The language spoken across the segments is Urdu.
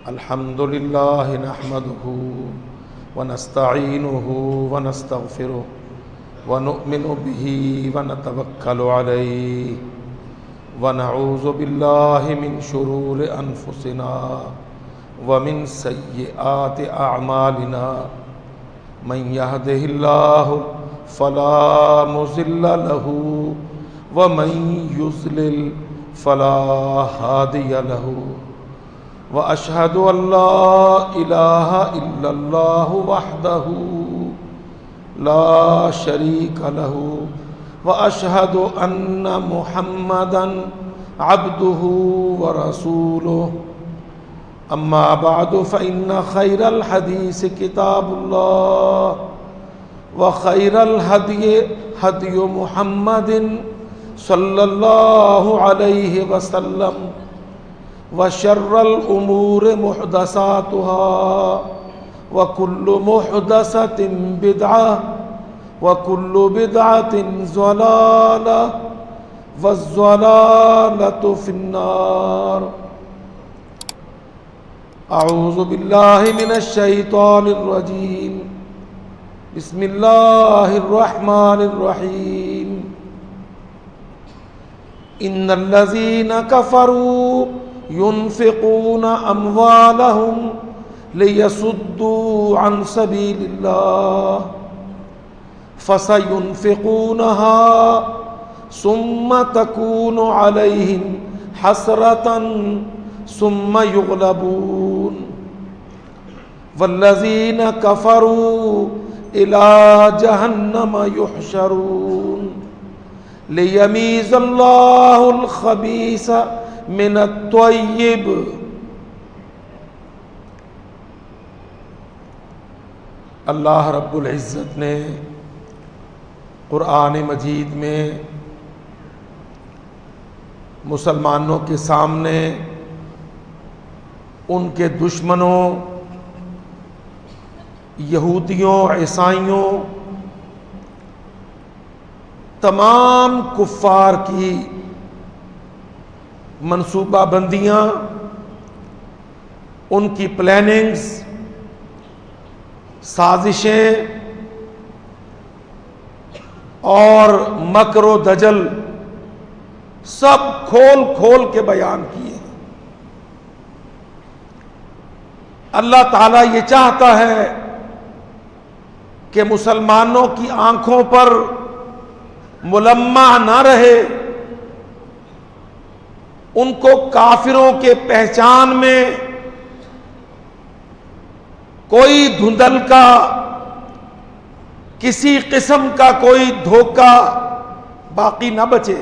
الحمد لله نحمده ونستعينه ونستغفره ونؤمن به ونتوكل عليه ونعوذ بالله من شرور أنفسنا ومن سيئات أعمالنا من يهده الله فلا مضل له ومن يضلل فلا هادي له وأشهد أن لا إله إلا الله وحده لا شريك له وأشهد أن محمدا عبده ورسوله أما بعد فإن خير الحديث كتاب الله وخير الهدي هدي محمد صلی اللہ علیہ وسلم وشر الامور محدثاتها وكل محدثة بدعة وكل بدعة ضلالة والضلالة في النار اعوذ باللہ من الشیطان الرجیم بسم اللہ الرحمن الرحیم ان الذين كفروا ينفقون اموالهم ليصدوا عن سبيل الله فسينفقونها ثم تكون عليهم حسرة ثم يغلبون والذين كفروا إلى جهنم يحشرون لیمیز اللہ الخبیث من الطیب۔ اللہ رب العزت نے قرآن مجید میں مسلمانوں کے سامنے ان کے دشمنوں یہودیوں عیسائیوں تمام کفار کی منصوبہ بندیاں، ان کی پلاننگز، سازشیں اور مکر و دجل سب کھول کھول کے بیان کیے۔ اللہ تعالیٰ یہ چاہتا ہے کہ مسلمانوں کی آنکھوں پر ملمع نہ رہے، ان کو کافروں کے پہچان میں کوئی دھندل کا، کسی قسم کا کوئی دھوکہ باقی نہ بچے۔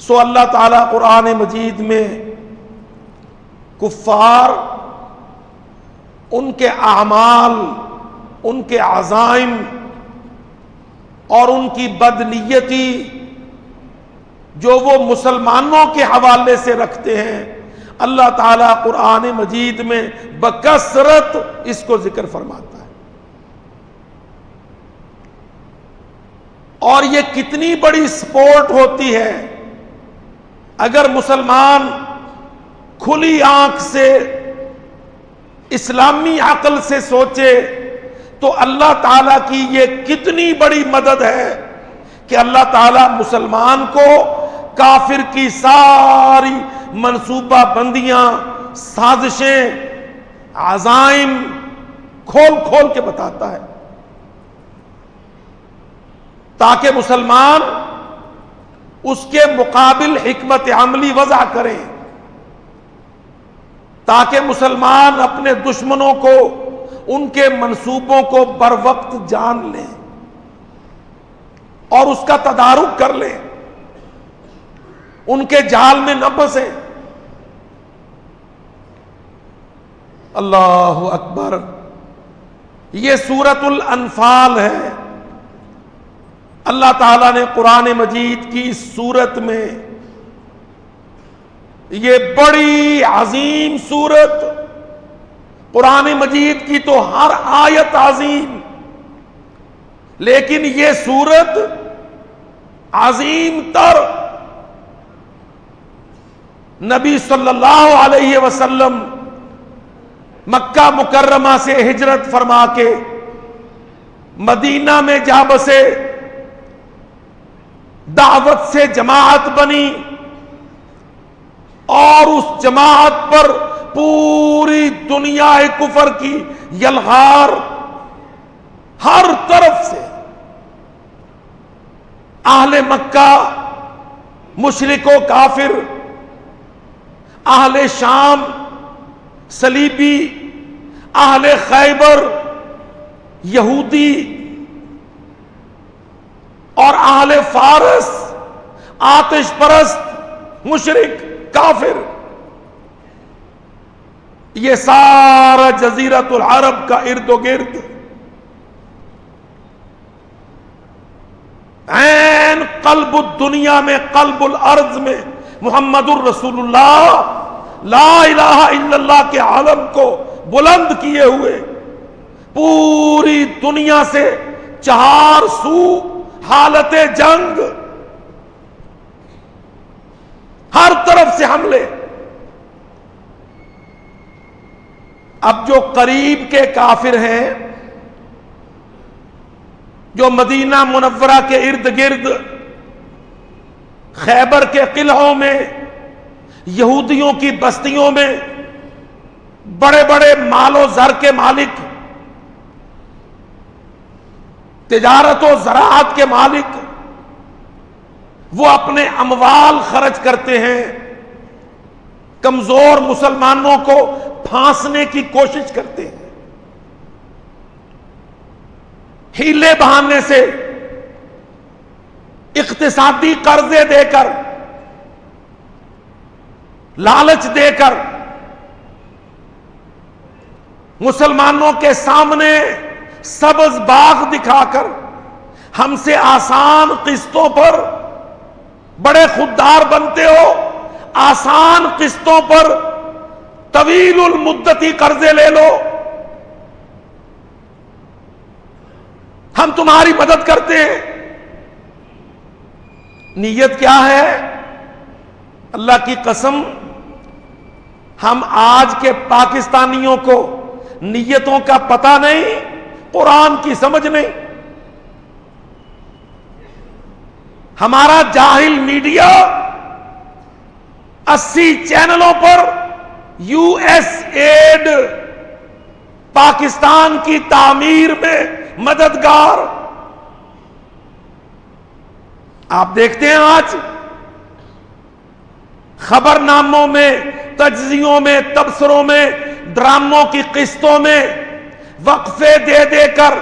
سو اللہ تعالیٰ قرآن مجید میں کفار، ان کے اعمال، ان کے عزائم اور ان کی بدنیتی جو وہ مسلمانوں کے حوالے سے رکھتے ہیں، اللہ تعالیٰ قرآن مجید میں بکثرت اس کو ذکر فرماتا ہے۔ اور یہ کتنی بڑی سپورٹ ہوتی ہے اگر مسلمان کھلی آنکھ سے اسلامی عقل سے سوچے تو اللہ تعالیٰ کی یہ کتنی بڑی مدد ہے کہ اللہ تعالیٰ مسلمان کو کافر کی ساری منصوبہ بندیاں، سازشیں، عزائم کھول کھول کے بتاتا ہے تاکہ مسلمان اس کے مقابل حکمت عملی وضع کریں، تاکہ مسلمان اپنے دشمنوں کو، ان کے منصوبوں کو بر وقت جان لیں اور اس کا تدارک کر لیں، ان کے جال میں نہ پھنسیں۔ اللہ اکبر۔ یہ سورۃ الانفال ہے۔ اللہ تعالیٰ نے قرآن مجید کی اس سورت میں، یہ بڑی عظیم سورت، قرآن مجید کی تو ہر آیت عظیم، لیکن یہ سورت عظیم تر نبی صلی اللہ علیہ وسلم مکہ مکرمہ سے ہجرت فرما کے مدینہ میں جا بسے، دعوت سے جماعت بنی اور اس جماعت پر پوری دنیا کفر کی یلغار ہر طرف سے، اہل مکہ مشرک و کافر، اہل شام صلیبی، اہل خیبر یہودی اور اہل فارس آتش پرست مشرک کافر، یہ سارا جزیرۃ العرب کا ارد و گرد عین قلب الدنیا میں، قلب الارض میں محمد الرسول اللہ لا الہ الا اللہ کے عالم کو بلند کیے ہوئے پوری دنیا سے چہار سو حالت جنگ، ہر طرف سے حملے۔ اب جو قریب کے کافر ہیں، جو مدینہ منورہ کے ارد گرد خیبر کے قلعوں میں، یہودیوں کی بستیوں میں بڑے بڑے مال و زر کے مالک، تجارت و زراعت کے مالک، وہ اپنے اموال خرچ کرتے ہیں، کمزور مسلمانوں کو پھانسنے کی کوشش کرتے ہیں، ہیلے بہانے سے، اقتصادی قرضے دے کر، لالچ دے کر مسلمانوں کے سامنے سبز باغ دکھا کر ہم سے آسان قسطوں پر، بڑے خوددار بنتے ہو، آسان قسطوں پر طویل المدتی قرضے لے لو، ہم تمہاری مدد کرتے ہیں۔ نیت کیا ہے؟ اللہ کی قسم، ہم آج کے پاکستانیوں کو نیتوں کا پتہ نہیں، قرآن کی سمجھ نہیں۔ ہمارا جاہل میڈیا 80 چینلوں پر یو ایس ایڈ پاکستان کی تعمیر میں مددگار۔ آپ دیکھتے ہیں آج خبر ناموں میں، تجزیوں میں، تبصروں میں، ڈراموں کی قسطوں میں وقفے دے دے کر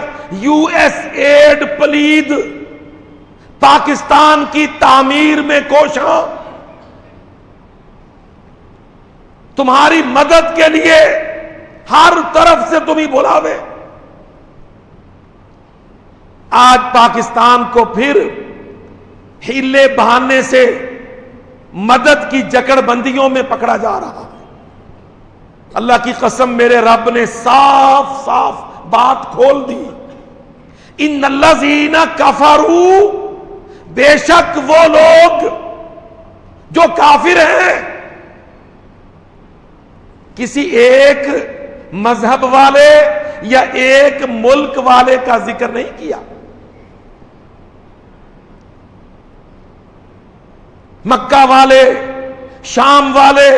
یو ایس ایڈ پلید پاکستان کی تعمیر میں کوشاں، تمہاری مدد کے لیے ہر طرف سے تمہیں بلاوے۔ آج پاکستان کو پھر ہیلے بہانے سے مدد کی جکڑ بندیوں میں پکڑا جا رہا ہے۔ اللہ کی قسم، میرے رب نے صاف صاف بات کھول دی، ان الذین کفروا، بے شک وہ لوگ جو کافر ہیں، کسی ایک مذہب والے یا ایک ملک والے کا ذکر نہیں کیا، مکہ والے، شام والے،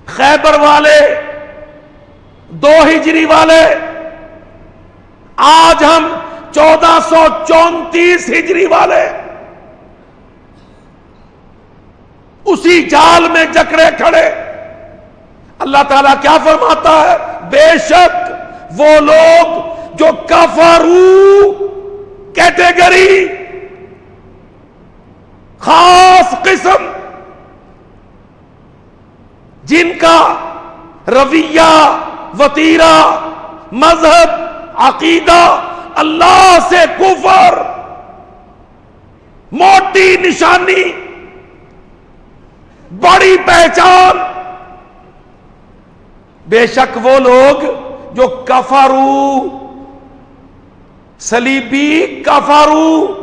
خیبر والے، 2 ہجری والے، آج ہم 1434 ہجری والے اسی جال میں جکڑے کھڑے۔ اللہ تعالیٰ کیا فرماتا ہے؟ بے شک وہ لوگ جو کفروا، کیٹیگری، خاص قسم، جن کا رویہ، وتیرہ، مذہب، عقیدہ اللہ سے کفر، موٹی نشانی، بڑی پہچان، بے شک وہ لوگ جو کفروا، صلیبی کفروا،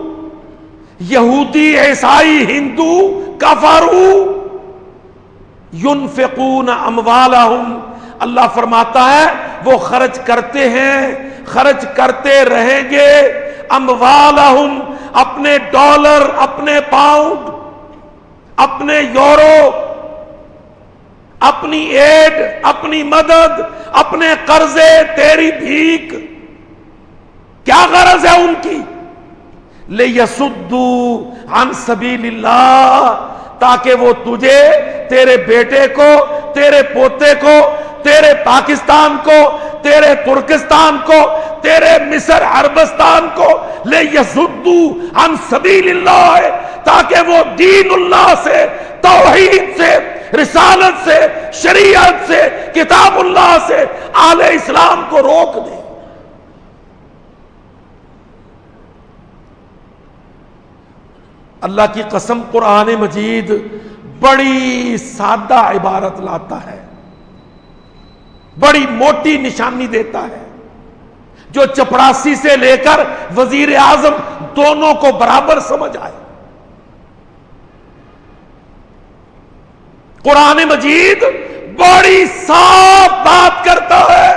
یہودی، عیسائی، ہندو کفروا، ينفقون اموالهم، اللہ فرماتا ہے وہ خرچ کرتے ہیں، خرچ کرتے رہیں گے، اموالہم، اپنے ڈالر، اپنے پاؤنڈ، اپنے یورو، اپنی ایڈ، اپنی مدد، اپنے قرضے، تیری بھیک، کیا غرض ہے ان کی؟ لِيَصُدُّوا عَن سَبِيلِ اللَّهِ، تاکہ وہ تجھے، تیرے بیٹے کو، تیرے پوتے کو، تیرے پاکستان کو، تیرے ترکستان کو، تیرے مصر عربستان کو، لِيَصُدُّوا عَن سَبِيلِ اللَّهِ، تاکہ وہ دین اللہ سے، توحید سے، رسالت سے، شریعت سے، کتاب اللہ سے اہل اسلام کو روک دیں۔ اللہ کی قسم قرآن مجید بڑی سادہ عبارت لاتا ہے، بڑی موٹی نشانی دیتا ہے، جو چپڑاسی سے لے کر وزیر اعظم دونوں کو برابر سمجھ آئے۔ قرآن مجید بڑی صاف بات کرتا ہے،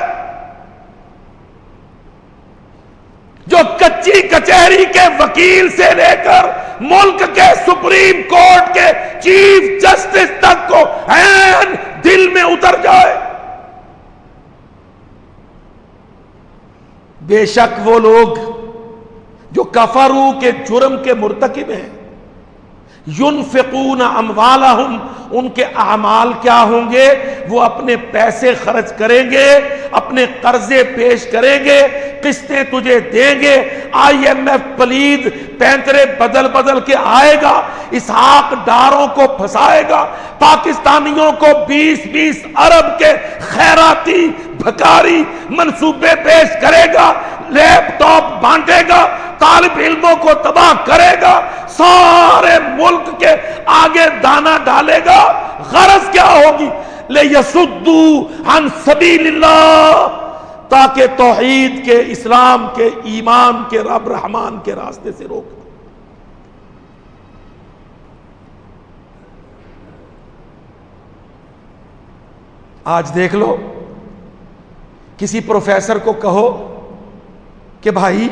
جو کچی کچہری کے وکیل سے لے کر ملک کے سپریم کورٹ کے چیف جسٹس تک کو عین دل میں اتر جائے۔ بے شک وہ لوگ جو کفرو کے جرم کے مرتکب ہیں، ينفقون اموالہم، ان کے اعمال کیا ہوں گے؟ وہ اپنے پیسے خرچ کریں گے، اپنے قرضے پیش کریں گے، قسطیں تجھے دیں گے، آئی ایم ایف پلید پینترے بدل بدل کے آئے گا، اسحاق ڈاروں کو پھنسائے گا، پاکستانیوں کو 20-20 ارب کے خیراتی بھکاری منصوبے پیش کرے گا، لیپ ٹاپ بانٹے گا، طالب علموں کو تباہ کرے گا، سارے ملک کے آگے دانا ڈالے گا۔ غرض کیا ہوگی؟ لِيَصُدُّوا عَن سَبِيلِ اللَّهِ، تاکہ توحید کے، اسلام کے، ایمان کے، رب رحمان کے راستے سے روک دیں۔ آج دیکھ لو، کسی پروفیسر کو کہو کہ بھائی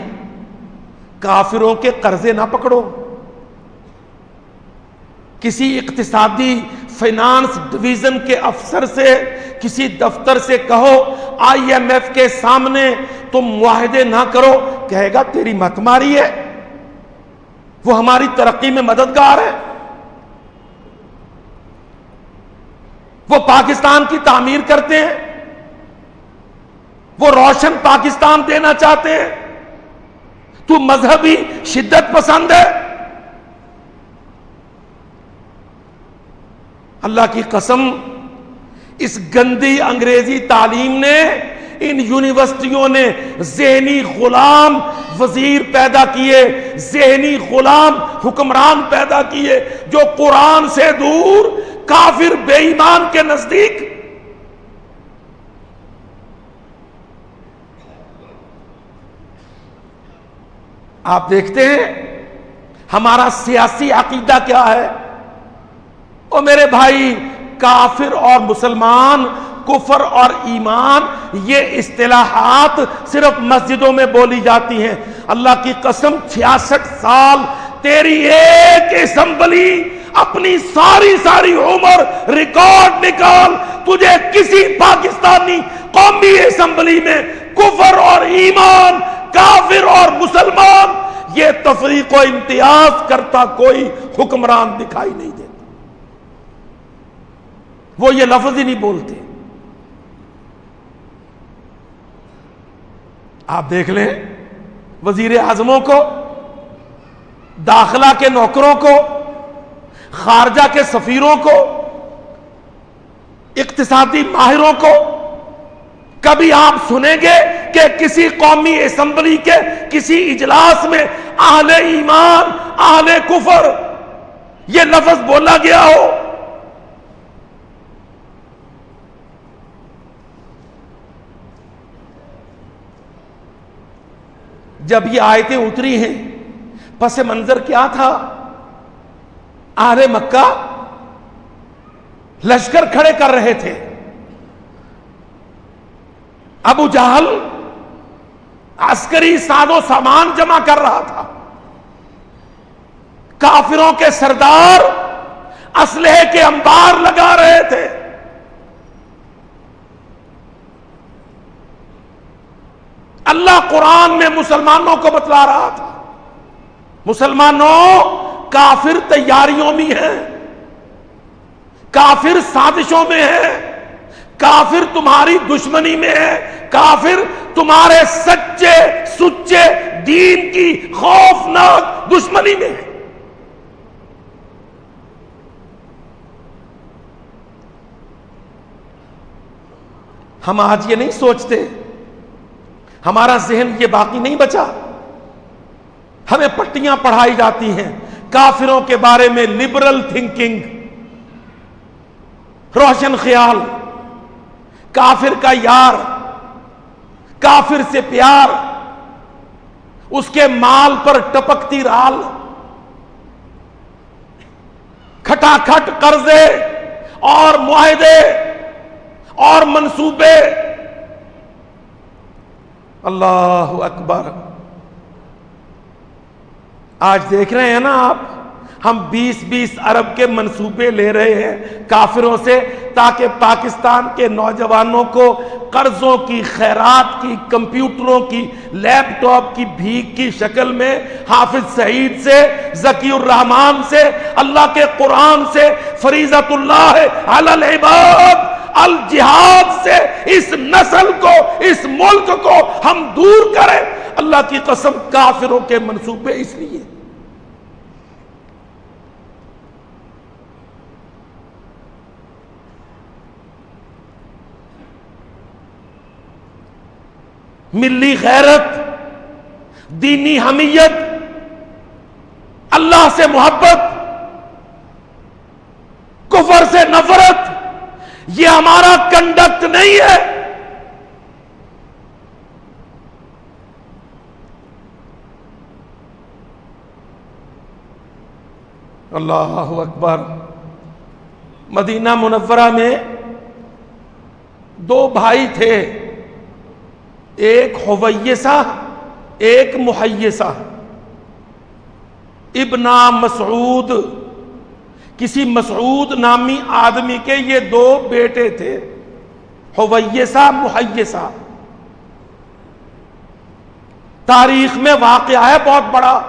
کافروں کے قرضے نہ پکڑو، کسی اقتصادی فائنانس ڈویژن کے افسر سے، کسی دفتر سے کہو آئی ایم ایف کے سامنے تم معاہدے نہ کرو، کہے گا تیری مت ماری ہے، وہ ہماری ترقی میں مددگار ہے، وہ پاکستان کی تعمیر کرتے ہیں، وہ روشن پاکستان دینا چاہتے ہیں، تو مذہبی شدت پسند ہے۔ اللہ کی قسم، اس گندی انگریزی تعلیم نے، ان یونیورسٹیوں نے ذہنی غلام وزیر پیدا کیے، ذہنی غلام حکمران پیدا کیے، جو قرآن سے دور، کافر بے ایمان کے نزدیک۔ آپ دیکھتے ہیں ہمارا سیاسی عقیدہ کیا ہے؟ او میرے بھائی، کافر اور مسلمان، کفر اور ایمان، یہ اصطلاحات صرف مسجدوں میں بولی جاتی ہیں۔ اللہ کی قسم 66 سال تیری ایک اسمبلی اپنی ساری عمر ریکارڈ نکال، تجھے کسی پاکستانی قومی اسمبلی میں کفر اور ایمان، کافر اور مسلمان، یہ تفریق و امتیاز کرتا کوئی حکمران دکھائی نہیں دیتا۔ وہ یہ لفظ ہی نہیں بولتے۔ آپ دیکھ لیں وزیر اعظموں کو، داخلہ کے نوکروں کو، خارجہ کے سفیروں کو، اقتصادی ماہروں کو، کبھی آپ سنیں گے کہ کسی قومی اسمبلی کے کسی اجلاس میں اہل ایمان، اہل کفر یہ لفظ بولا گیا ہو؟ جب یہ آیتیں اتری ہیں، پس منظر کیا تھا؟ اہل مکہ لشکر کھڑے کر رہے تھے. ابو جہل عسکری ساز و سامان جمع کر رہا تھا. کافروں کے سردار اسلحے کے انبار لگا رہے تھے. اللہ قرآن میں مسلمانوں کو بتلا رہا تھا، مسلمانوں کافر تیاریوں میں ہیں، کافر سازشوں میں ہیں، کافر تمہاری دشمنی میں ہے، کافر تمہارے سچے سچے دین کی خوفناک دشمنی میں ہے. ہم آج یہ نہیں سوچتے، ہمارا ذہن یہ باقی نہیں بچا. ہمیں پٹیاں پڑھائی جاتی ہیں کافروں کے بارے میں، لبرل تھنکنگ، روشن خیال، کافر کا یار، کافر سے پیار، اس کے مال پر ٹپکتی رال، کھٹا کھٹ قرضے اور معاہدے اور منصوبے. اللہ اکبر. آج دیکھ رہے ہیں نا آپ، ہم 20-20 ارب کے منصوبے لے رہے ہیں کافروں سے تاکہ پاکستان کے نوجوانوں کو قرضوں کی، خیرات کی، کمپیوٹروں کی، لیپ ٹاپ کی بھیک کی شکل میں حافظ سعید سے، ذکی الرحمان سے، اللہ کے قرآن سے، فریضۃ اللہ علی العباد الجہاد سے اس نسل کو، اس ملک کو ہم دور کریں. اللہ کی قسم کافروں کے منصوبے اس لیے. ملی غیرت، دینی حمیت، اللہ سے محبت، کفر سے نفرت، یہ ہمارا کنڈکٹ نہیں ہے. اللہ اکبر. مدینہ منورہ میں 2 بھائی تھے، ایک حویسہ ایک محیسہ. ابن مسعود، کسی مسعود نامی آدمی کے یہ 2 بیٹے تھے، حویسہ محیسہ. تاریخ میں واقعہ ہے بہت بڑا.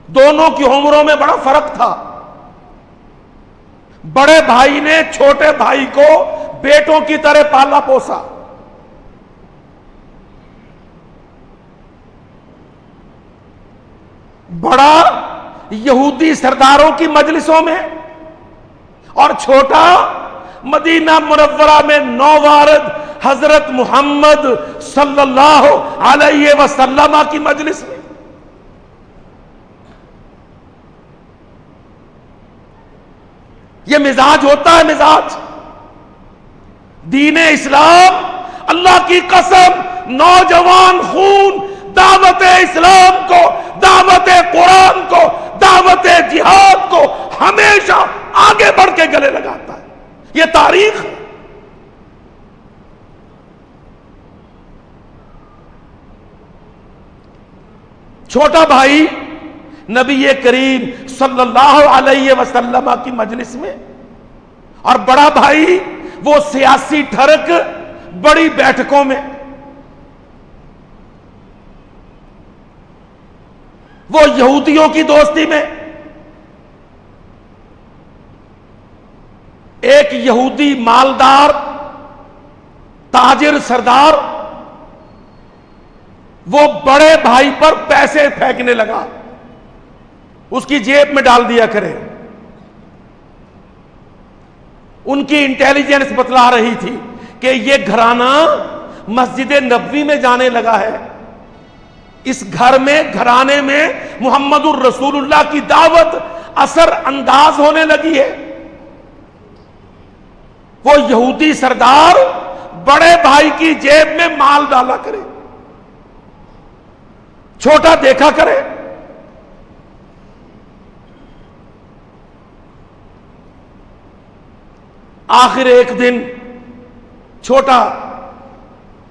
دونوں کی عمروں میں بڑا فرق تھا. بڑے بھائی نے چھوٹے بھائی کو بیٹوں کی طرح پالا پوسا. بڑا یہودی سرداروں کی مجلسوں میں اور چھوٹا مدینہ منورہ میں نووارد حضرت محمد صلی اللہ علیہ وسلم کی مجلس میں. یہ مزاج ہوتا ہے، مزاج. دین اسلام، اللہ کی قسم، نوجوان خون دعوت اسلام کو، دعوت قرآن کو، دعوت جہاد کو ہمیشہ آگے بڑھ کے گلے لگاتا ہے. یہ تاریخ. چھوٹا بھائی نبی کریم صلی اللہ علیہ وسلم کی مجلس میں، اور بڑا بھائی وہ سیاسی ٹھرک بڑی بیٹھکوں میں، وہ یہودیوں کی دوستی میں. ایک یہودی مالدار تاجر سردار وہ بڑے بھائی پر پیسے پھینکنے لگا، اس کی جیب میں ڈال دیا کرے. ان کی انٹیلیجنس بتلا رہی تھی کہ یہ گھرانہ مسجد نبوی میں جانے لگا ہے، اس گھر میں، گھرانے میں محمد الرسول اللہ کی دعوت اثر انداز ہونے لگی ہے. وہ یہودی سردار بڑے بھائی کی جیب میں مال ڈالا کرے، چھوٹا دیکھا کرے. آخر ایک دن چھوٹا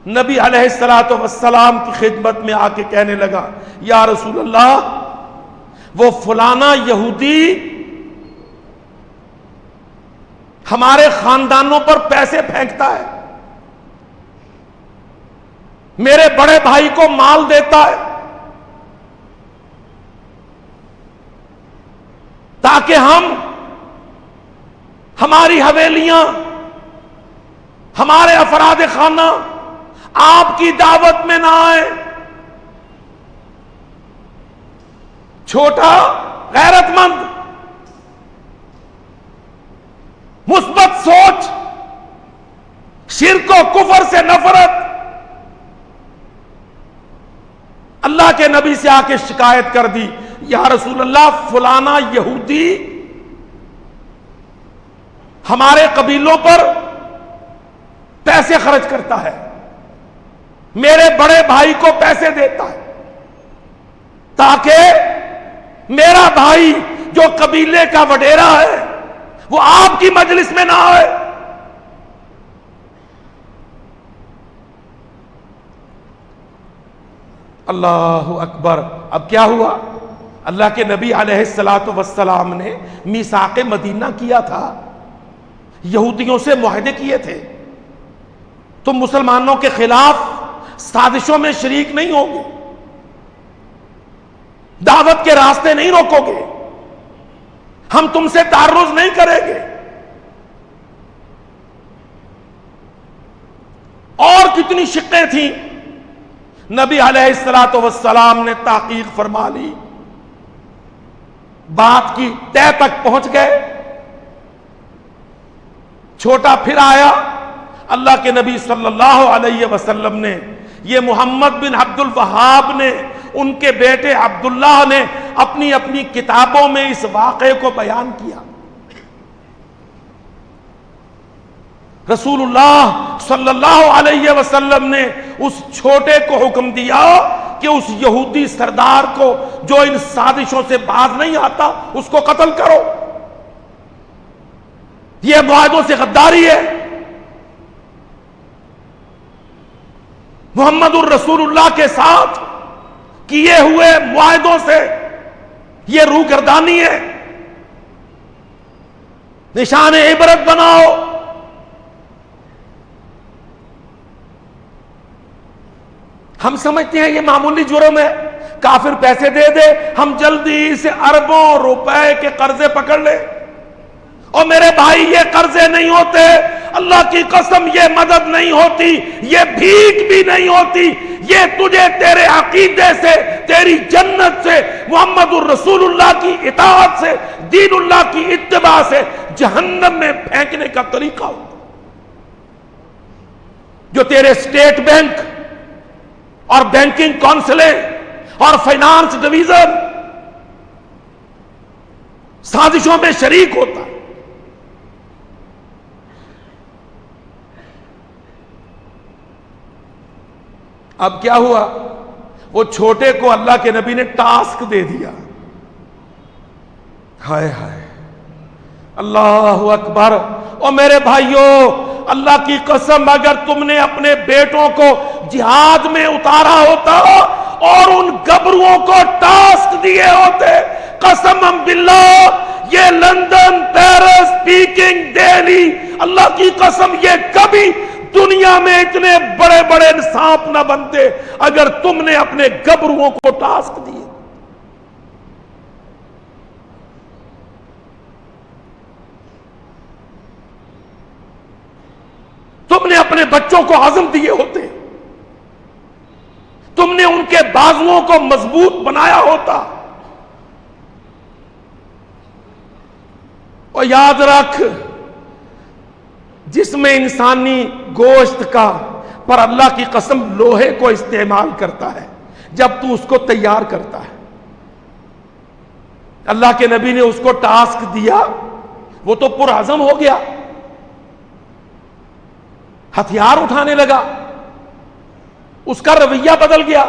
نبی علیہ الصلوۃ والسلام کی خدمت میں آ کے کہنے لگا، یا رسول اللہ، وہ فلانا یہودی ہمارے خاندانوں پر پیسے پھینکتا ہے، میرے بڑے بھائی کو مال دیتا ہے تاکہ ہماری حویلیاں، ہمارے افراد خانہ آپ کی دعوت میں نہ آئے۔ چھوٹا غیرت مند، مثبت سوچ، شرک و کفر سے نفرت، اللہ کے نبی سے آ کے شکایت کر دی، یا رسول اللہ، فلانا یہودی ہمارے قبیلوں پر پیسے خرچ کرتا ہے، میرے بڑے بھائی کو پیسے دیتا ہے تاکہ میرا بھائی جو قبیلے کا وڈیرا ہے وہ آپ کی مجلس میں نہ آئے۔ اللہ اکبر۔ اب کیا ہوا؟ اللہ کے نبی علیہ الصلوۃ والسلام نے میثاق مدینہ کیا تھا، یہودیوں سے معاہدے کیے تھے، تم مسلمانوں کے خلاف سازشوں میں شریک نہیں ہوگے، دعوت کے راستے نہیں روکو گے، ہم تم سے تعرض نہیں کریں گے۔ اور کتنی شقیں تھیں، نبی علیہ الصلوۃ والسلام نے تحقیق فرما لی، بات کی تہ تک پہنچ گئے۔ چھوٹا پھر آیا، اللہ کے نبی صلی اللہ علیہ وسلم نے، یہ محمد بن عبد الوہاب نے، ان کے بیٹے عبداللہ نے اپنی اپنی کتابوں میں اس واقعے کو بیان کیا۔ رسول اللہ صلی اللہ علیہ وسلم نے اس چھوٹے کو حکم دیا کہ اس یہودی سردار کو جو ان سازشوں سے باز نہیں آتا اس کو قتل کرو، یہ معاہدوں سے غداری ہے۔ محمد الرسول اللہ کے ساتھ کیے ہوئے معاہدوں سے یہ روگردانی ہے، نشان عبرت بناؤ۔ ہم سمجھتے ہیں یہ معمولی جرم ہے، کافر پیسے دے دے ہم جلدی سے اربوں روپے کے قرضے پکڑ لیں، اور میرے بھائی یہ قرضے نہیں ہوتے، اللہ کی قسم یہ مدد نہیں ہوتی، یہ بھیک بھی نہیں ہوتی، یہ تجھے تیرے عقیدے سے، تیری جنت سے، محمد الرسول اللہ کی اطاعت سے، دین اللہ کی اتباع سے جہنم میں پھینکنے کا طریقہ ہوتا۔ جو تیرے اسٹیٹ بینک اور بینکنگ کونسلیں اور فائنانس ڈویژن سازشوں میں شریک ہوتا ہے۔ اب کیا ہوا؟ وہ چھوٹے کو اللہ کے نبی نے ٹاسک دے دیا۔ ہائے ہائے، اللہ اکبر۔ اور میرے بھائیوں، اللہ کی قسم اگر تم نے اپنے بیٹوں کو جہاد میں اتارا ہوتا اور ان گبروؤں کو ٹاسک دیے ہوتے، قسم باللہ یہ لندن، پیرس، پیکنگ، دہلی، اللہ کی قسم یہ کبھی دنیا میں اتنے بڑے بڑے سانپ نہ بنتے اگر تم نے اپنے گبروؤں کو ٹاسک دیے۔ تم نے اپنے بچوں کو عزم دیے ہوتے، تم نے ان کے بازوؤں کو مضبوط بنایا ہوتا۔ اور یاد رکھ، جس میں انسانی گوشت کا پر اللہ کی قسم لوہے کو استعمال کرتا ہے جب تو اس کو تیار کرتا ہے۔ اللہ کے نبی نے اس کو ٹاسک دیا، وہ تو پرعزم ہو گیا، ہتھیار اٹھانے لگا، اس کا رویہ بدل گیا،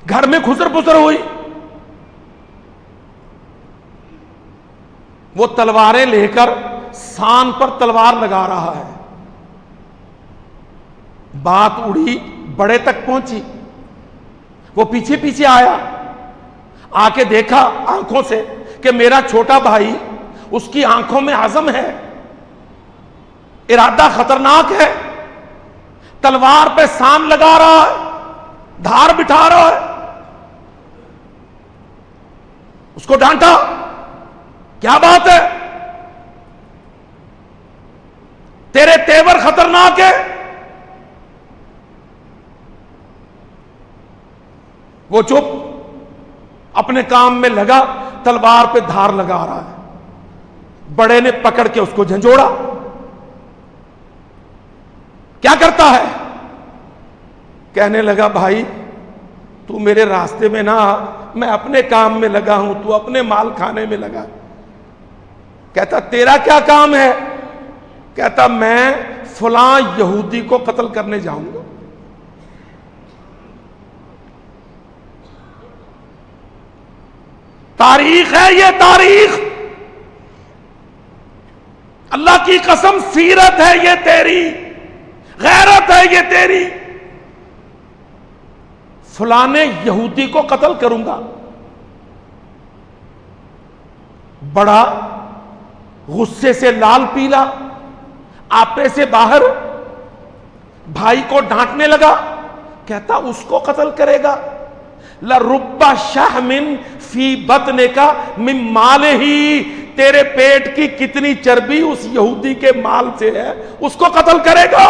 گھر میں کھسر پسر ہوئی۔ وہ تلواریں لے کر سان پر تلوار لگا رہا ہے. بات اڑی, بڑے تک پہنچی. وہ پیچھے پیچھے آیا, آ کے دیکھا آنکھوں سے کہ میرا چھوٹا بھائی, اس کی آنکھوں میں عزم ہے, ارادہ خطرناک ہے, تلوار پہ سان لگا رہا ہے, دھار بٹھا رہا ہے. اس کو ڈانٹا, کیا بات ہے, تیرے تیور خطرناک ہے. وہ چپ, اپنے کام میں لگا, تلوار پہ دھار لگا رہا ہے. بڑے نے پکڑ کے اس کو جھنجھوڑا. کیا کرتا ہے؟ کہنے لگا بھائی تو میرے راستے میں نہ آ, میں اپنے کام میں لگا ہوں, تو اپنے مال کھانے میں لگا. کہتا تیرا کیا کام ہے؟ کہتا میں فلاں یہودی کو قتل کرنے جاؤں گا. تاریخ ہے یہ, تاریخ, اللہ کی قسم سیرت ہے یہ تیری, غیرت ہے یہ تیری. فلانے یہودی کو قتل کروں گا. بڑا غصے سے لال پیلا, آپے سے باہر, بھائی کو ڈانٹنے لگا. کہتا اس کو قتل کرے گا؟ لَرُبَّ شَحْمٍ فِي بَطْنِكَ مِن مَالِهِ, تیرے پیٹ کی کتنی چربی اس یہودی کے مال سے ہے, اس کو قتل کرے گا؟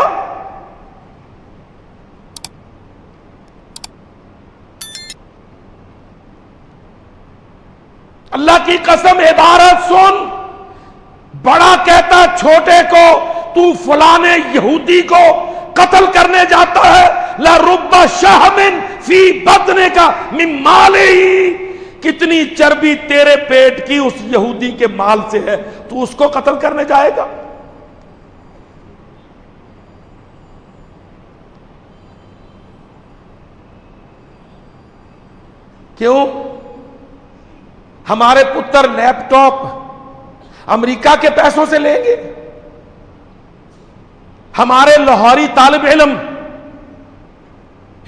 اللہ کی قسم عبارت سن. بڑا کہتا چھوٹے کو تو فلانے یہودی کو قتل کرنے جاتا ہے. لَرُبَّ شَحْمٍ فِي بَطْنِكَ مِن مَالِهِ, کتنی چربی تیرے پیٹ کی اس یہودی کے مال سے ہے, تو اس کو قتل کرنے جائے گا؟ کیوں؟ ہمارے پتر لیپ ٹاپ امریکہ کے پیسوں سے لیں گے؟ ہمارے لاہوری طالب علم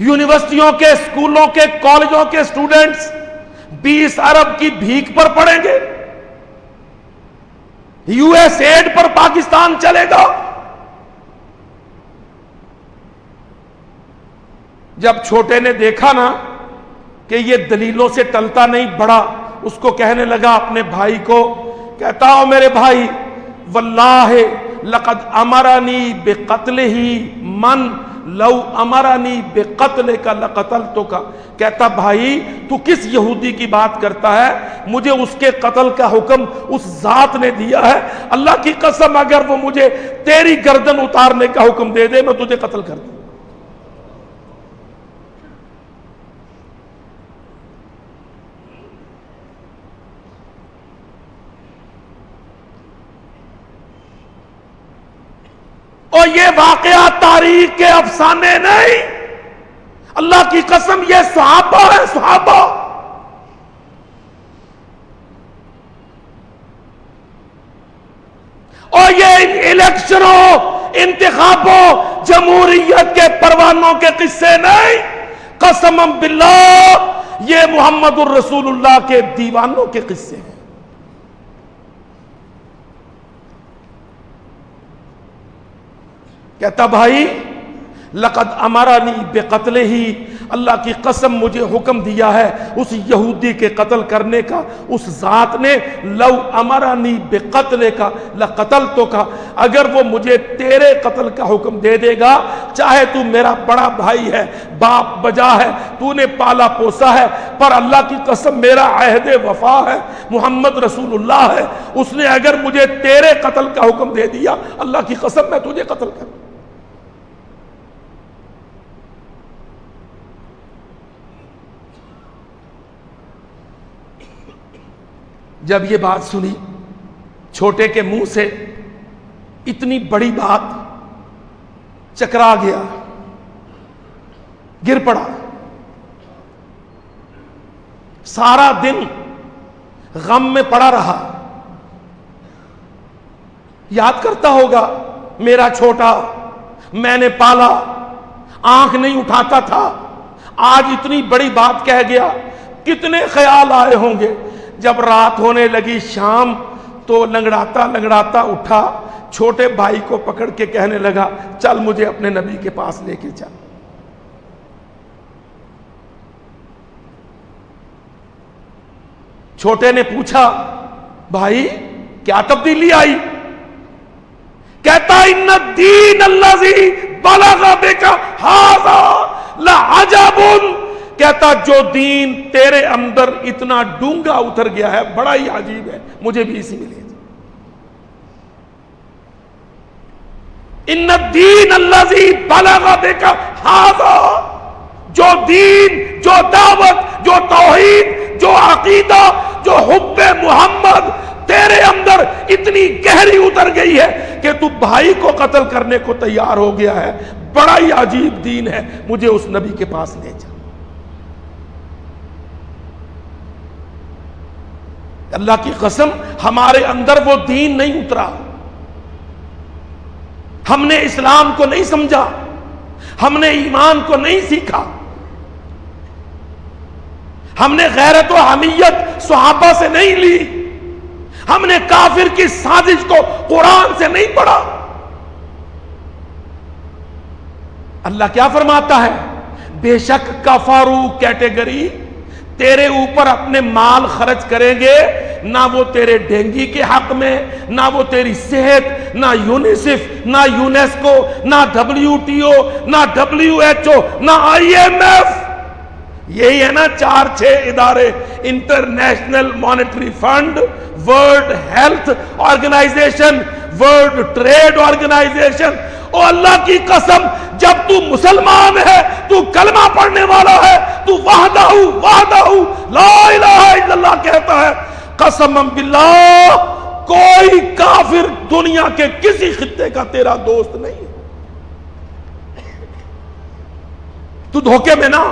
یونیورسٹیوں کے, اسکولوں کے, کالجوں کے اسٹوڈنٹس 20 ارب کی بھیک پر پڑیں گے؟ یو ایس ایڈ پر پاکستان چلے گا؟ جب چھوٹے نے دیکھا نا کہ یہ دلیلوں سے ٹلتا نہیں, بڑا اس کو کہنے لگا اپنے بھائی کو, کہتا ہوں میرے بھائی واللہ لقد امرنی بقتلہ من لو امرنی بقتلک لقتلتک. کہتا بھائی تو کس یہودی کی بات کرتا ہے, مجھے اس کے قتل کا حکم اس ذات نے دیا ہے. اللہ کی قسم اگر وہ مجھے تیری گردن اتارنے کا حکم دے دے, میں تجھے قتل کر دوں. اور یہ واقعات تاریخ کے افسانے نہیں, اللہ کی قسم یہ صحابہ ہے, صحابہ. اور یہ الیکشنوں, انتخابوں, جمہوریت کے پروانوں کے قصے نہیں, قسم باللہ یہ محمد الرسول اللہ کے دیوانوں کے قصے ہیں. کہتا بھائی لقد امرنی بقتلہ, اللہ کی قسم مجھے حکم دیا ہے اس یہودی کے قتل کرنے کا اس ذات نے. لو امرنی بقتلک لقتلتک, اگر وہ مجھے تیرے قتل کا حکم دے دے گا, چاہے تو میرا بڑا بھائی ہے, باپ بجا ہے, تو نے پالا پوسا ہے, پر اللہ کی قسم میرا عہد وفا ہے, محمد رسول اللہ ہے, اس نے اگر مجھے تیرے قتل کا حکم دے دیا, اللہ کی قسم میں تجھے قتل کروں. جب یہ بات سنی چھوٹے کے منہ سے, اتنی بڑی بات, چکرا گیا, گر پڑا. سارا دن غم میں پڑا رہا. یاد کرتا ہوگا میرا چھوٹا، میں نے پالا، آنکھ نہیں اٹھاتا تھا، آج اتنی بڑی بات کہہ گیا، کتنے خیال آئے ہوں گے۔ جب رات ہونے لگی شام تو لنگڑاتا لنگڑاتا اٹھا، چھوٹے بھائی کو پکڑ کے کہنے لگا چل مجھے اپنے نبی کے پاس لے کے چل۔ چھوٹے نے پوچھا بھائی کیا تبدیلی آئی؟ کہتا ان الدین الذی بلغ بک ھذا لعجب، کہتا جو دین تیرے اندر اتنا ڈونگا اتر گیا ہے بڑا ہی عجیب ہے، مجھے بھی اسی میں لے جا۔ ان الدین الذی بلغ بک ھذا، جو دین، جو دعوت، جو توحید، جو عقیدہ، جو حب محمد تیرے اندر اتنی گہری اتر گئی ہے کہ تو بھائی کو قتل کرنے کو تیار ہو گیا ہے، بڑا ہی عجیب دین ہے، مجھے اس نبی کے پاس لے جا۔ اللہ کی قسم ہمارے اندر وہ دین نہیں اترا، ہم نے اسلام کو نہیں سمجھا، ہم نے ایمان کو نہیں سیکھا، ہم نے غیرت و حمیت صحابہ سے نہیں لی، ہم نے کافر کی سازش کو قرآن سے نہیں پڑھا۔ اللہ کیا فرماتا ہے؟ بے شک کفارو کیٹیگری تیرے اوپر اپنے مال خرچ کریں گے، نہ وہ تیرے ڈینگی کے حق میں، نہ وہ تیری صحت، نہ یونیسیف، نہ یونیسکو، نہ WTO، نہ WHO، نہ IMF، یہی ہے نا 4-6 ادارے، international monetary fund, world health organization, world trade organization. او اللہ کی قسم جب تو مسلمان ہے، تو کلمہ پڑھنے والا ہے، تو وحدہ لا الہ الا اللہ کہتا ہے، قسم باللہ کوئی کافر دنیا کے کسی خطے کا تیرا دوست نہیں ہے، تو دھوکے میں نہ۔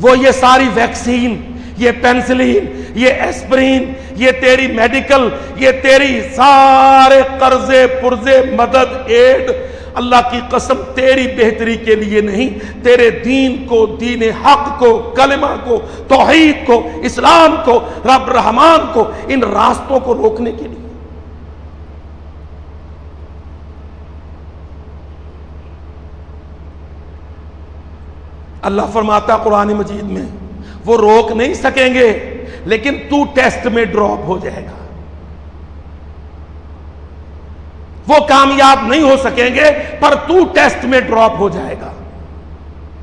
وہ یہ ساری ویکسین، یہ پینسلین، یہ ایسپرین، یہ تیری میڈیکل، یہ تیری سارے قرضے پرزے مدد ایڈ، اللہ کی قسم تیری بہتری کے لیے نہیں، تیرے دین کو، دین حق کو، کلمہ کو، توحید کو، اسلام کو، رب رحمان کو، ان راستوں کو روکنے کے لیے۔ اللہ فرماتا قرآن مجید میں وہ روک نہیں سکیں گے، لیکن تو ٹیسٹ میں ڈراپ ہو جائے گا، وہ کامیاب نہیں ہو سکیں گے پر تو ٹیسٹ میں ڈراپ ہو جائے گا،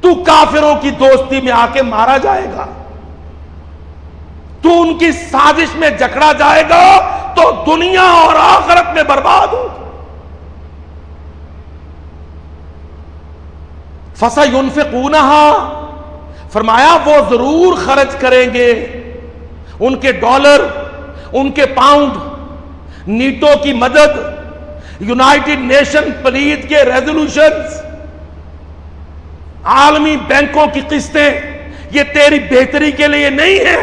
تو کافروں کی دوستی میں آ کے مارا جائے گا، تو ان کی سازش میں جکڑا جائے گا، تو دنیا اور آخرت میں برباد ہو۔ فَسَيُنْفِقُونَهَا، فرمایا وہ ضرور خرچ کریں گے، ان کے ڈالر، ان کے پاؤنڈ، نیٹو کی مدد، یونائٹڈ نیشن پلیت کے ریزولوشنز، عالمی بینکوں کی قسطیں، یہ تیری بہتری کے لیے نہیں ہے،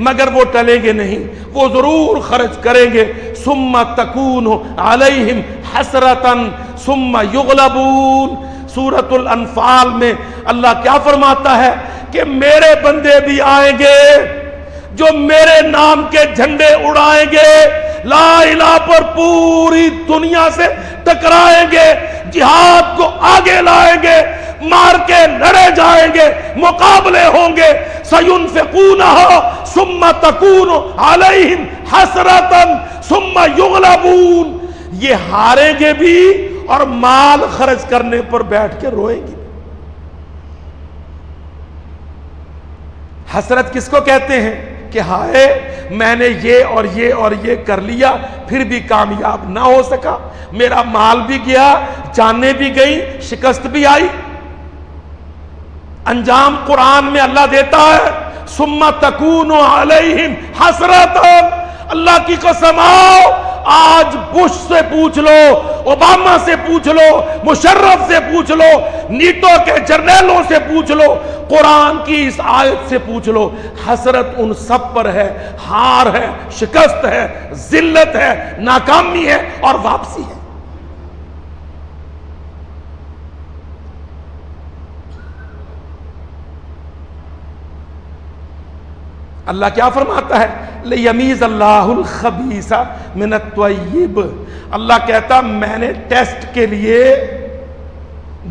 مگر وہ ٹلیں گے نہیں، وہ ضرور خرچ کریں گے۔ ثُمَّ تَكُونُ عَلَيْهِمْ حَسْرَةً ثُمَّ يُغْلَبُونَ۔ سورۃ الانفال میں اللہ کیا فرماتا ہے کہ میرے بندے بھی آئیں گے جو میرے نام کے جھنڈے اڑائیں گے، لا الہ پر پوری دنیا سے ٹکرائیں گے، جہاد کو آگے لائیں گے، مار کے لڑے جائیں گے، مقابلے ہوں گے۔ سَيُنْفِقُونَهَا ثُمَّ تَكُونُ عَلَيْهِمْ حَسْرَةً ثُمَّ يُغْلَبُونَ، یہ ہاریں گے بھی اور مال خرچ کرنے پر بیٹھ کے روئیں گے۔ حسرت کس کو کہتے ہیں کہ ہائے میں نے یہ اور یہ اور یہ کر لیا پھر بھی کامیاب نہ ہو سکا، میرا مال بھی گیا، جانیں بھی گئی، شکست بھی آئی۔ انجام قرآن میں اللہ دیتا ہے ثم تکون علیہم حسرۃ، اللہ کی قسم آؤ آج بش سے پوچھ لو، اوباما سے پوچھ لو، مشرف سے پوچھ لو، نیٹو کے جرنیلوں سے پوچھ لو، قرآن کی اس آیت سے پوچھ لو، حسرت ان سب پر ہے، ہار ہے، شکست ہے، ذلت ہے، ناکامی ہے اور واپسی ہے۔ اللہ کیا فرماتا ہے؟ لیمیز اللہ الخبیث من الطیب۔ اللہ کہتا میں نے ٹیسٹ کے لیے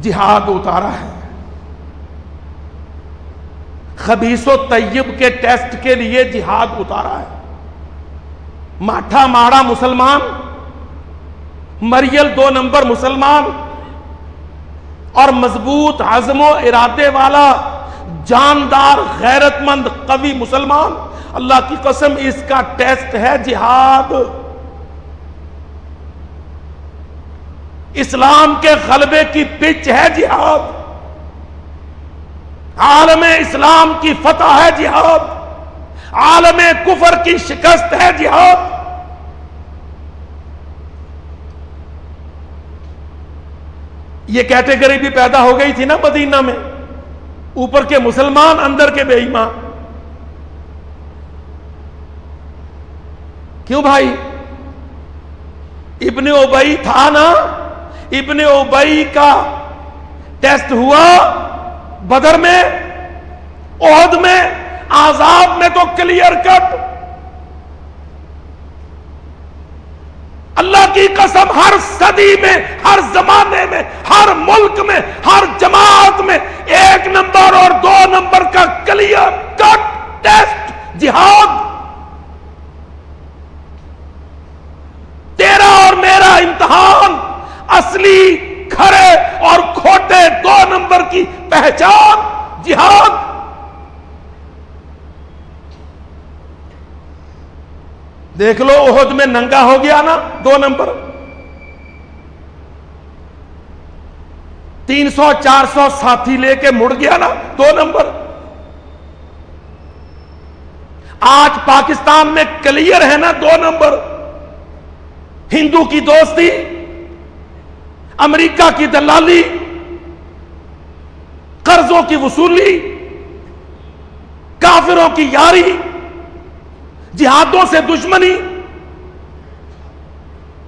جہاد اتارا ہے، خبیث و طیب کے ٹیسٹ کے لیے جہاد اتارا ہے۔ ماٹھا ماڑا مسلمان، مریل 2 نمبر مسلمان اور مضبوط عزم و ارادے والا جاندار غیرت مند قوی مسلمان، اللہ کی قسم اس کا ٹیسٹ ہے جہاد۔ اسلام کے غلبے کی پچ ہے جہاد، عالم اسلام کی فتح ہے جہاد، عالم کفر کی شکست ہے جہاد۔ یہ کیٹیگری بھی پیدا ہو گئی تھی نا مدینہ میں، اوپر کے مسلمان اندر کے بے ایمان۔ کیوں بھائی؟ ابن ابی تھا نا، ابن ابی کا ٹیسٹ ہوا بدر میں، احد میں، احزاب میں تو کلیئر کٹ۔ اللہ کی قسم ہر صدی میں، ہر زمانے میں، ہر ملک میں، ہر جماعت میں 1 نمبر اور 2 نمبر کا کلیئر کٹ ٹیسٹ جہاد۔ تیرا اور میرا امتحان، اصلی کھرے اور کھوٹے 2 نمبر کی پہچان جہاد۔ دیکھ لو احد میں ننگا ہو گیا نا 2 نمبر، 300-400 ساتھی لے کے مڑ گیا نا 2 نمبر۔ آج پاکستان میں کلیئر ہے نا 2 نمبر، ہندو کی دوستی، امریکہ کی دلالی، قرضوں کی وصولی، کافروں کی یاری، جہادوں سے دشمنی،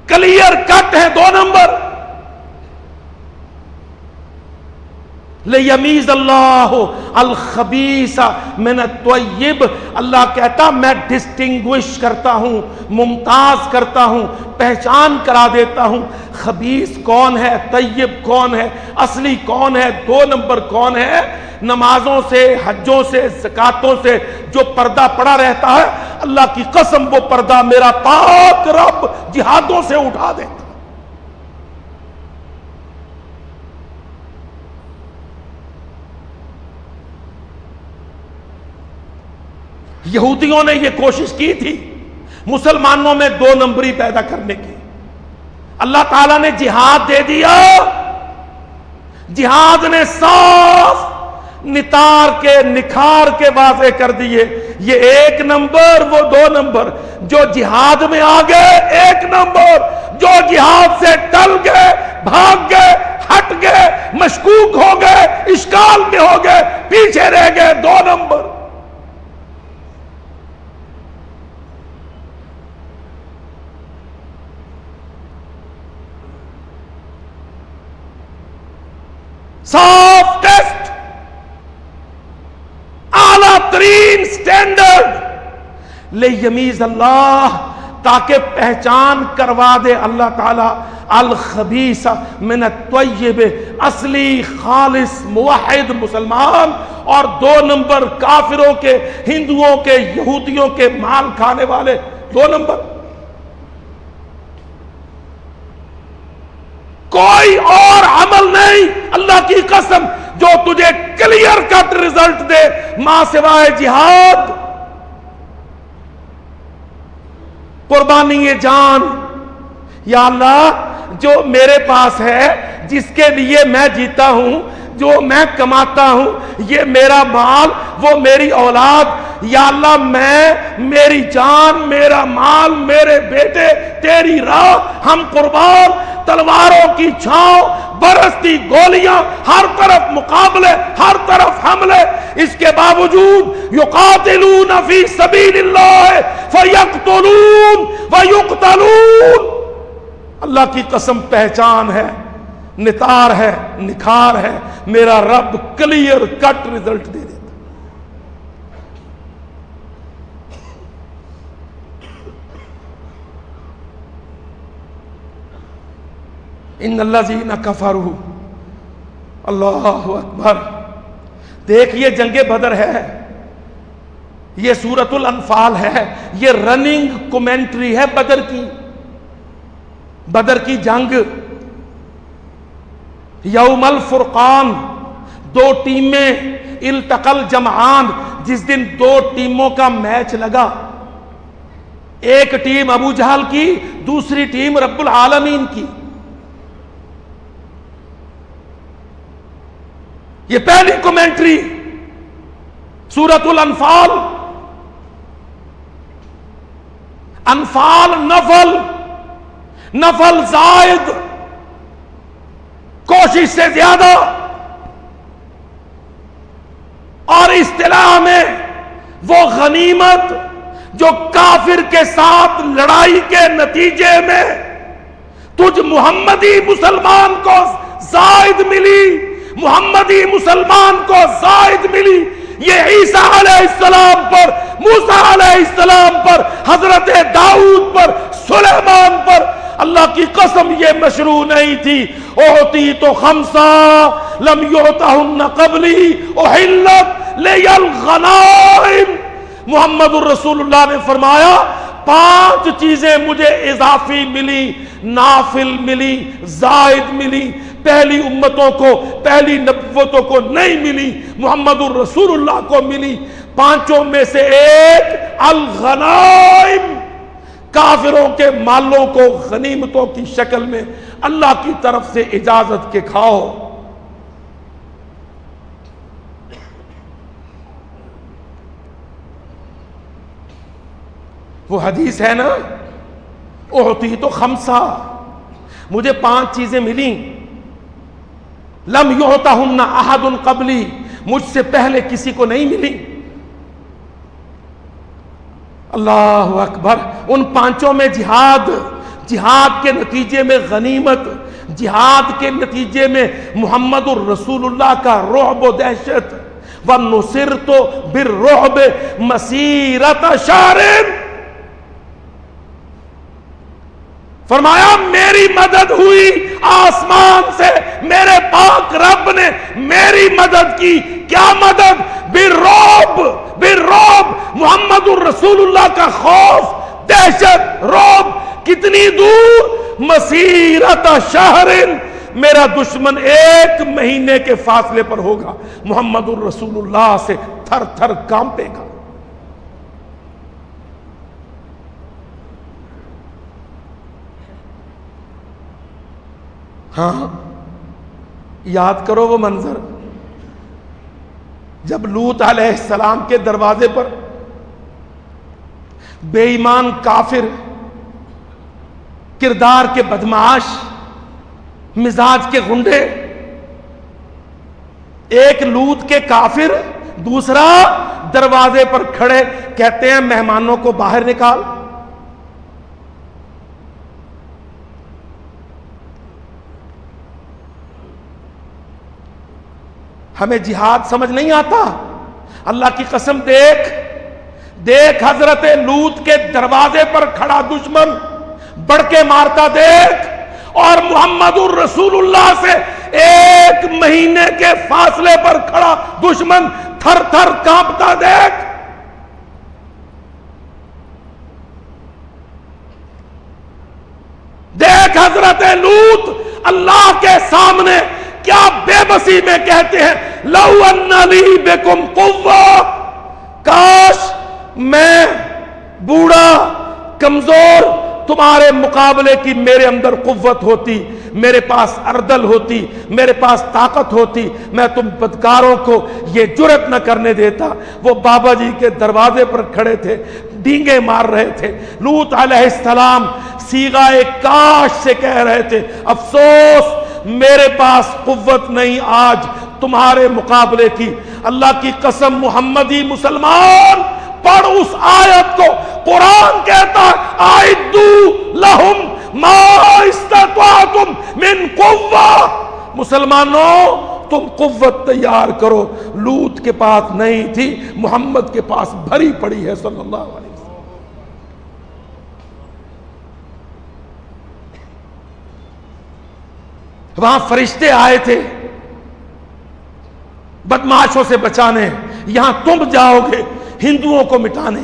کلیئر کٹ ہے 2 نمبر۔ لیمیز اللہ الخبیث من الطیب، اللہ کہتا میں ڈسٹنگوش کرتا ہوں، ممتاز کرتا ہوں، پہچان کرا دیتا ہوں، خبیث کون ہے، طیب کون ہے، اصلی کون ہے، 2 نمبر کون ہے۔ نمازوں سے، حجوں سے، زکاتوں سے جو پردہ پڑا رہتا ہے، اللہ کی قسم وہ پردہ میرا پاک رب جہادوں سے اٹھا دیتا۔ یہودیوں نے یہ کوشش کی تھی مسلمانوں میں 2 نمبری پیدا کرنے کی، اللہ تعالیٰ نے جہاد دے دیا، جہاد نے صاف نتار کے نکھار کے واضح کر دیے، یہ 1 نمبر وہ 2 نمبر، جو جہاد میں آ گئے 1 نمبر، جو جہاد سے ٹل گئے، بھاگ گئے، ہٹ گئے، مشکوک ہو گئے، اشکال میں ہو گئے، پیچھے رہ گئے 2 نمبر۔ صاف ٹیسٹ، اعلیٰ ترین سٹینڈرڈ، لیمیز اللہ، تاکہ پہچان کروا دے اللہ تعالی الخبیث من الطیب، اصلی خالص موحد مسلمان، اور 2 نمبر کافروں کے، ہندوؤں کے، یہودیوں کے مال کھانے والے 2 نمبر۔ کوئی اور عمل نہیں اللہ کی قسم جو تجھے کلیئر کٹ ریزلٹ دے ماں سوائے جہاد۔ قربانی جان، یا اللہ جو میرے پاس ہے، جس کے لیے میں جیتا ہوں، جو میں کماتا ہوں، یہ میرا مال، وہ میری اولاد، یا اللہ میں، میری جان، میرا مال، میرے بیٹے تیری راہ ہم قربان، تلواروں کی چھاؤں، برستی گولیاں، ہر طرف مقابلے، ہر طرف حملے، اس کے باوجود یقاتلون فی سبیل اللہ فیقتلون ویقتلون۔ اللہ کی قسم پہچان ہے، نثار ہے، نکھار ہے، میرا رب کلیئر کٹ رزلٹ دے دیتا۔ ان الذین کفروا، اللہ اکبر، دیکھیے جنگ بدر ہے، یہ سورۃ الانفال ہے، یہ رننگ کومنٹری ہے بدر کی، بدر کی جنگ، یوم الفرقان، دو ٹیمیں التقى الجمعان، جس دن دو ٹیموں کا میچ لگا، ایک ٹیم ابو جہل کی، دوسری ٹیم رب العالمین کی۔ یہ پہلی کومنٹری سورۃ الانفال، انفال نفل، نفل زائد، کوشش سے زیادہ، اور اصطلاح میں وہ غنیمت جو کافر کے ساتھ لڑائی کے نتیجے میں تجھ محمدی مسلمان کو زائد ملی، محمدی مسلمان کو زائد ملی، یہ عیسیٰ علیہ السلام پر، موسیٰ علیہ السلام پر، حضرت داؤد پر، سلیمان پر، اللہ کی قسم یہ مشروع نہیں تھی۔ اوتی تو خمسہ لم یعطہن قبلی احلت لی الغنائم، محمد الرسول اللہ نے فرمایا 5 چیزیں مجھے اضافی ملی، نافل ملی، زائد ملی، پہلی امتوں کو، پہلی نبوتوں کو نہیں ملی، محمد الرسول اللہ کو ملی۔ 5 میں سے ایک الغنائم، کافروں کے مالوں کو غنیمتوں کی شکل میں اللہ کی طرف سے اجازت کے کھاؤ۔ وہ حدیث ہے نا، اعطی تو خمسہ، مجھے 5 چیزیں ملیں، لم یعطہن احد قبلی، مجھ سے پہلے کسی کو نہیں ملی۔ اللہ اکبر، ان 5 میں جہاد، جہاد کے نتیجے میں غنیمت، جہاد کے نتیجے میں محمد الرسول اللہ کا رعب و دہشت، وَنُصِرْتُ بِالرُّعْبِ مَسِيرَةَ شَهْرٍ، فرمایا میری مدد ہوئی آسمان سے، میرے پاک رب نے میری مدد کی۔ کیا مدد؟ بالرعب، بالرعب، محمد الرسول اللہ کا خوف، دہشت، رعب کتنی دور؟ مسیرت شہر، میرا دشمن 1 مہینے کے فاصلے پر ہوگا، محمد الرسول اللہ سے تھر تھر کانپے گا۔ ہاں یاد کرو وہ منظر جب لوط علیہ السلام کے دروازے پر بے ایمان کافر، کردار کے بدمعاش، مزاج کے گنڈے، ایک لوط کے کافر، دوسرا دروازے پر کھڑے، کہتے ہیں مہمانوں کو باہر نکال۔ ہمیں جہاد سمجھ نہیں آتا، اللہ کی قسم دیکھ دیکھ حضرت لوط کے دروازے پر کھڑا دشمن بڑھ کے مارتا دیکھ، اور محمد الرسول اللہ سے 1 مہینے کے فاصلے پر کھڑا دشمن تھر تھر کانپتا دیکھ۔ دیکھ حضرت لوط اللہ کے سامنے کیا بے بسی میں کہتے ہیں، لو ان لی بکم قوہ، کاش میں بوڑھا کمزور تمہارے مقابلے کی میرے اندر قوت ہوتی، میرے پاس اردل ہوتی، میرے پاس طاقت ہوتی، میں تم بدکاروں کو یہ جرت نہ کرنے دیتا۔ وہ بابا جی کے دروازے پر کھڑے تھے، ڈینگے مار رہے تھے۔ لوط علیہ السلام صیغہ کاش سے کہہ رہے تھے افسوس میرے پاس قوت نہیں آج تمہارے مقابلے کی۔ اللہ کی قسم محمدی مسلمان پڑھ اس آیت کو، قرآن کہتا ہے اعدوا لہم ما استطعتم من قوہ، مسلمانوں تم قوت تیار کرو۔ لوط کے پاس نہیں تھی، محمد کے پاس بھری پڑی ہے صلی اللہ علیہ وسلم۔ وہاں فرشتے آئے تھے بدماشوں سے بچانے، یہاں تم جاؤ گے ہندوؤں کو مٹانے۔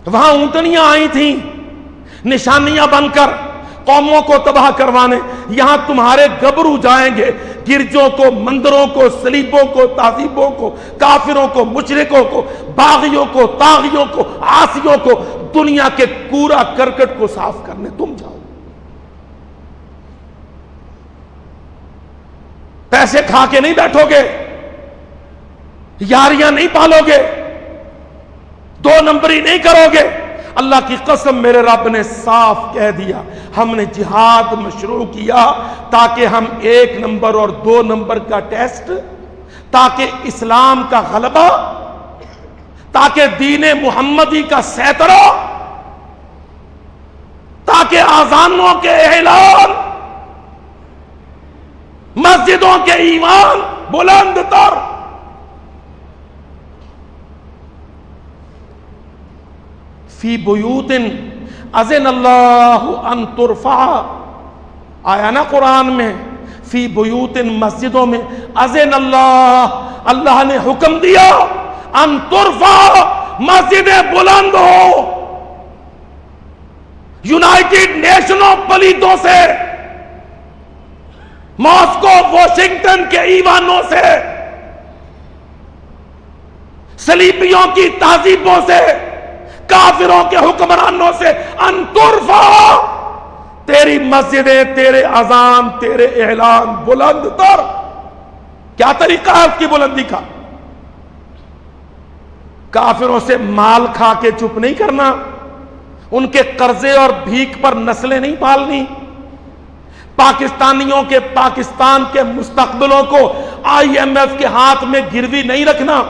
وہاں اونٹنیاں آئی تھیں نشانیاں بن کر قوموں کو تباہ کروانے، یہاں تمہارے گبرو جائیں گے گرجوں کو، مندروں کو، صلیبوں کو، تہذیبوں کو، کافروں کو، مشرکوں کو، باغیوں کو، طاغیوں کو، عاصیوں کو، دنیا کے کوڑا کرکٹ کو صاف کرنے تم جاؤ۔ پیسے کھا کے نہیں بیٹھو گے، یاریاں نہیں پالو گے، دو نمبری نہیں کرو گے۔ اللہ کی قسم میرے رب نے صاف کہہ دیا، ہم نے جہاد مشروع کیا تاکہ ہم 1 نمبر اور 2 نمبر کا ٹیسٹ، تاکہ اسلام کا غلبہ، تاکہ دین محمدی کا سیطرہ، تاکہ آذانوں کے اعلان، مسجدوں کے ایمان بلند تر۔ فی بیوت اذن اللہ ان ترفع، آیا نا قرآن میں فی بیوت، مسجدوں میں، اذن اللہ، اللہ نے حکم دیا ان ترفع، مسجدیں بلند ہو۔ یونائٹڈ نیشنوں پلیتوں سے، ماسکو واشنگٹن کے ایوانوں سے، صلیبیوں کی تہذیبوں سے، کافروں کے حکمرانوں سے، ان ترفع، تیری مسجدیں، تیرے اذان، تیرے اعلان بلند تر۔ کیا طریقہ ہے اس کی بلندی کا؟ کافروں سے مال کھا کے چپ نہیں کرنا، ان کے قرضے اور بھیک پر نسلیں نہیں پالنی، پاکستانیوں کے، پاکستان کے مستقبلوں کو IMF کے ہاتھ میں گروی نہیں رکھنا،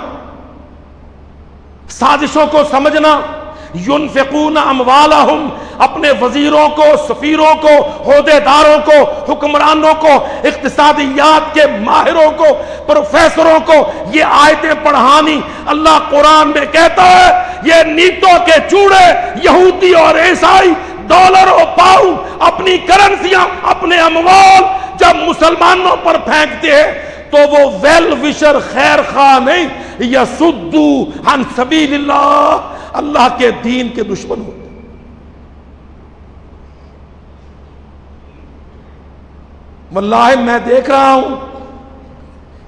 سازشوں کو سمجھنا۔ ينفقون اموالہم، اپنے وزیروں کو، سفیروں کو، عہدیداروں کو، حکمرانوں کو، اقتصادیات کے ماہروں کو، پروفیسروں کو یہ آیتیں پڑھانی۔ اللہ قرآن میں کہتا ہے یہ نیتوں کے چوڑے یہودی اور عیسائی ڈالر اور پاؤنڈ، اپنی کرنسیاں، اپنے اموال جب مسلمانوں پر پھینکتے ہیں تو وہ ویل وشر، خیر خواہ نہیں، یصدو عن سبیل اللہ، اللہ کے دین کے دشمن ہوتے۔ واللہ میں دیکھ رہا ہوں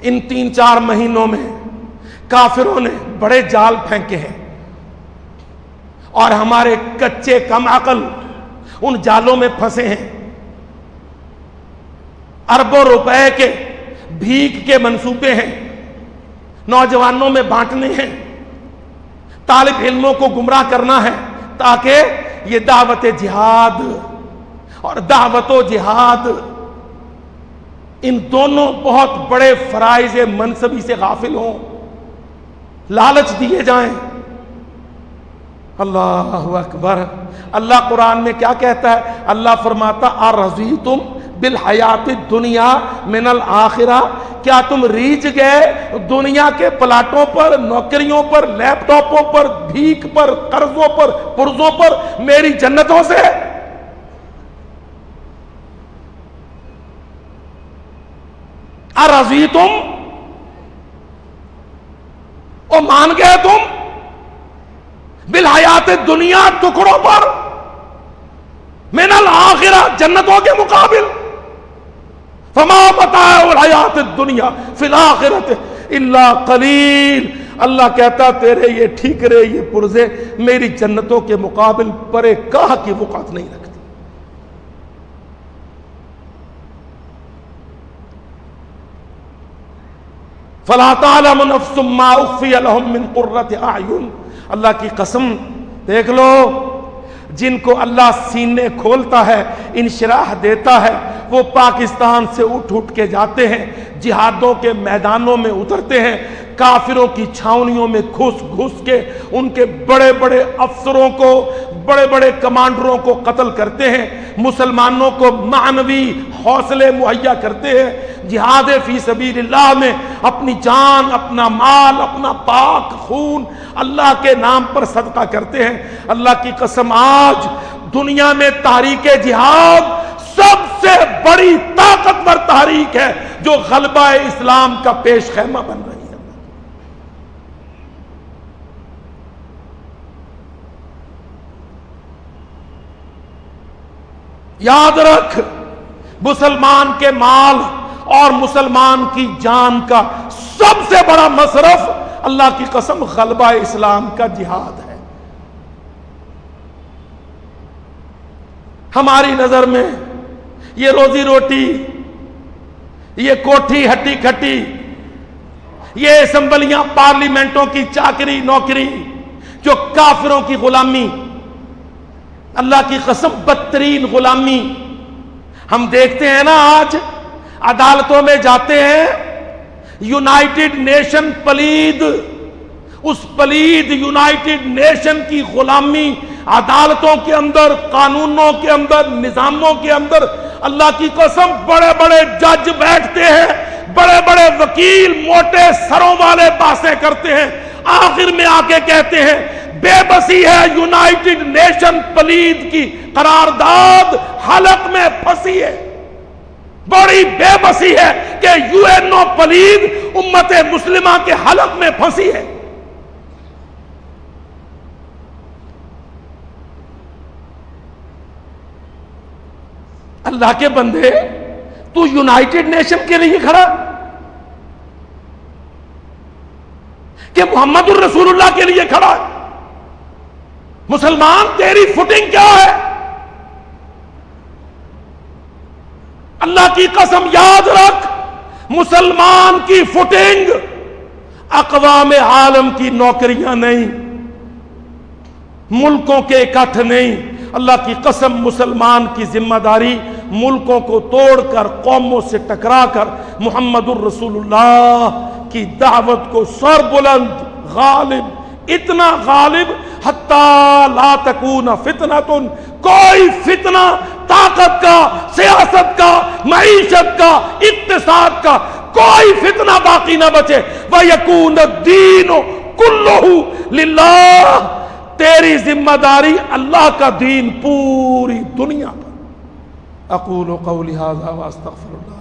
ان 3-4 مہینوں میں کافروں نے بڑے جال پھینکے ہیں، اور ہمارے کچے کم عقل ان جالوں میں پھنسے ہیں۔ اربوں روپے کے بھیک کے منصوبے ہیں، نوجوانوں میں بانٹنے ہیں، طالب علموں کو گمراہ کرنا ہے تاکہ یہ دعوت جہاد اور دعوت و جہاد، ان دونوں بہت بڑے فرائض منصبی سے غافل ہوں، لالچ دیے جائیں۔ اللہ اکبر۔ اللہ قرآن میں کیا کہتا ہے؟ اللہ فرماتا ارضیتم بالحیات الدنیا من الآخرہ، کیا تم ریجھ گئے دنیا کے پلاٹوں پر، نوکریوں پر، لیپ ٹاپوں پر، بھیک پر، قرضوں پر، پرزوں پر میری جنتوں سے؟ ارضیتم، او مان گئے تم بالحیات الدنیا، ٹکڑوں پر، من الآخرہ، جنتوں کے مقابل؟ فما متاع الحیات الدنیا فی الآخرۃ الا قلیل، اللہ کہتا تیرے یہ ٹھیکرے، یہ پرزے میری جنتوں کے مقابل پرے کاہ کی وقعت نہیں رکھتی۔ فَلَا تَعْلَمُ نَفْسٌ مَّا أُخْفِيَ لَهُم مِّن قُرَّةِ أَعْيُنٍ، اللہ کی قسم دیکھ لو، جن کو اللہ سینے کھولتا ہے، انشراح دیتا ہے، وہ پاکستان سے اٹھ کے جاتے ہیں، جہادوں کے میدانوں میں اترتے ہیں، کافروں کی چھاؤنیوں میں گھس کے ان کے بڑے بڑے افسروں کو، بڑے بڑے کمانڈروں کو قتل کرتے ہیں، مسلمانوں کو معنوی حوصلے مہیا کرتے ہیں، جہاد فی سبیل اللہ میں اپنی جان، اپنا مال، اپنا پاک خون اللہ کے نام پر صدقہ کرتے ہیں۔ اللہ کی قسم آج دنیا میں تحریک جہاد سب سے بڑی طاقتور تحریک ہے جو غلبہ اسلام کا پیش خیمہ بن رہی ہے۔ یاد رکھ، مسلمان کے مال اور مسلمان کی جان کا سب سے بڑا مصرف اللہ کی قسم غلبہ اسلام کا جہاد ہے۔ ہماری نظر میں یہ روزی روٹی، یہ کوٹھی ہٹی کھٹی، یہ اسمبلیاں پارلیمنٹوں کی چاکری نوکری، جو کافروں کی غلامی، اللہ کی قسم بدترین غلامی، ہم دیکھتے ہیں نا آج عدالتوں میں جاتے ہیں، یونائٹڈ نیشن پلید، اس پلید یونائٹڈ نیشن کی غلامی عدالتوں کے اندر، قانونوں کے اندر، نظاموں کے اندر، اللہ کی قسم بڑے بڑے جج بیٹھتے ہیں، بڑے بڑے وکیل موٹے سروں والے باتیں کرتے ہیں، آخر میں آ کے کہتے ہیں بے بسی ہے یونائٹڈ نیشن پلید کی قرارداد حلق میں پھنسی ہے، بڑی بے بسی ہے کہ یو این او پلید امت مسلمہ کے حلق میں پھنسی ہے۔ اللہ کے بندے، تو یونائٹڈ نیشن کے لیے کھڑا کہ محمد الرسول اللہ کے لیے کھڑا ہے؟ مسلمان تیری فوٹنگ کیا ہے؟ اللہ کی قسم یاد رکھ، مسلمان کی فوٹنگ اقوام عالم کی نوکریاں نہیں، ملکوں کے اکٹھ نہیں۔ اللہ کی قسم مسلمان کی ذمہ داری ملکوں کو توڑ کر، قوموں سے ٹکرا کر محمد الرسول اللہ کی دعوت کو سر بلند، غالب، اتنا غالب حتی لا تکون فتنۃ، کوئی فتنہ طاقت کا، سیاست کا، معیشت کا، اقتصاد کا کوئی فتنہ باقی نہ بچے، وَيَكُونَ الدِّينُ كُلُّهُ لِلَّهِ، تیری ذمہ داری اللہ کا دین پوری دنیا پر۔ اقول قولی ھذا واستغفر اللہ۔